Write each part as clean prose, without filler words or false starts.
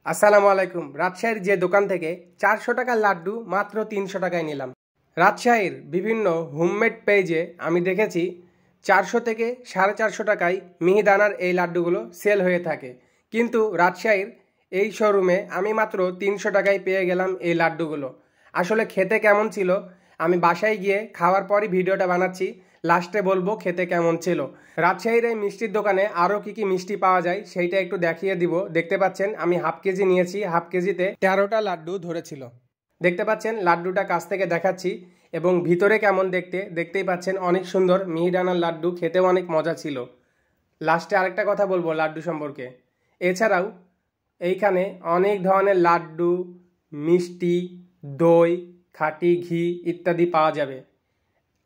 আসসালামু আলাইকুম। রাজশাহীর যে দোকান থেকে 400 টাকার লাড্ডু মাত্র 300 টাকায় নিলাম। রাজশাহীর বিভিন্ন হোমমেড পেজে আমি দেখেছি 400 থেকে 450 টাকায় মিহিদানার এই লাড্ডুগুলো সেল হয়ে থাকে, কিন্তু রাজশাহীর এই শোরুমে আমি মাত্র 300 টাকায় পেয়ে গেলাম এই লাড্ডুগুলো। আসলে খেতে কেমন ছিল আমি বাসায় গিয়ে খাওয়ার পরই ভিডিওটা বানাচ্ছি, লাস্টে বলবো খেতে কেমন ছিল। রাজশাহীর এই মিষ্টির দোকানে আরও কি মিষ্টি পাওয়া যায় সেইটা একটু দেখিয়ে দিব। দেখতে পাচ্ছেন আমি হাফ কেজি নিয়েছি, হাফ কেজিতে 13টা লাড্ডু ধরেছিল। দেখতে পাচ্ছেন লাড্ডুটা কাছ থেকে দেখাচ্ছি এবং ভিতরে কেমন দেখতেই পাচ্ছেন, অনেক সুন্দর মিহিদানার লাড্ডু, খেতেও অনেক মজা ছিল। লাস্টে আরেকটা কথা বলবো লাড্ডু সম্পর্কে। এছাড়াও এইখানে অনেক ধরনের লাড্ডু, মিষ্টি, দই, খাঁটি ঘি ইত্যাদি পাওয়া যাবে।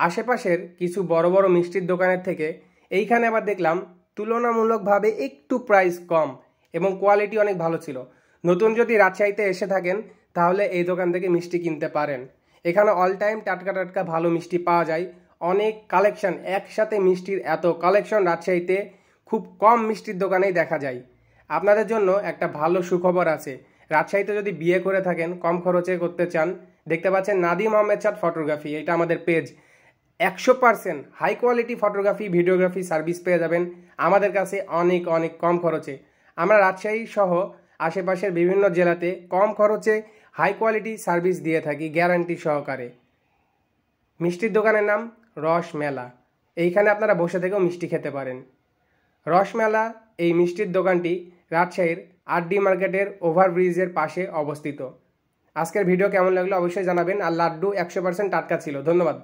আশেপাশের কিছু বড় বড় মিষ্টির দোকানের থেকে এইখানে আবার দেখলাম তুলনামূলকভাবে একটু প্রাইস কম এবং কোয়ালিটি অনেক ভালো ছিল। নতুন যদি রাজশাহীতে এসে থাকেন তাহলে এই দোকান থেকে মিষ্টি কিনতে পারেন। এখানে অল টাইম টাটকা টাটকা ভালো মিষ্টি পাওয়া যায়, অনেক কালেকশন। একসাথে মিষ্টির এত কালেকশন রাজশাহীতে খুব কম মিষ্টির দোকানেই দেখা যায়। আপনাদের জন্য একটা ভালো সুখবর আছে। রাজশাহীতে যদি বিয়ে করে থাকেন, কম খরচে করতে চান, দেখতে পাচ্ছেন নাদিম আহমেদ চাঁদ ফটোগ্রাফি, এটা আমাদের page. 100% high quality photography videography service পেয়ে যাবেন আমাদের কাছে অনেক অনেক কম খরচে। আমরা রাজশাহী সহ আশেপাশের বিভিন্ন জেলাতে কম খরচে হাই কোয়ালিটি সার্ভিস দিয়ে থাকি গ্যারান্টি সহকারে। মিষ্টির দোকানের নাম রসমেলা। এইখানে আপনারা বসে থেকেও মিষ্টি খেতে পারেন। রসমেলা এই মিষ্টির দোকানটি রাজশাহীর আরডি মার্কেটের ওভারব্রিজের পাশে অবস্থিত। আজকের ভিডিও কেমন লাগলো অবশ্যই জানাবেন। আর লাড্ডু 100% টাটকা ছিল। ধন্যবাদ।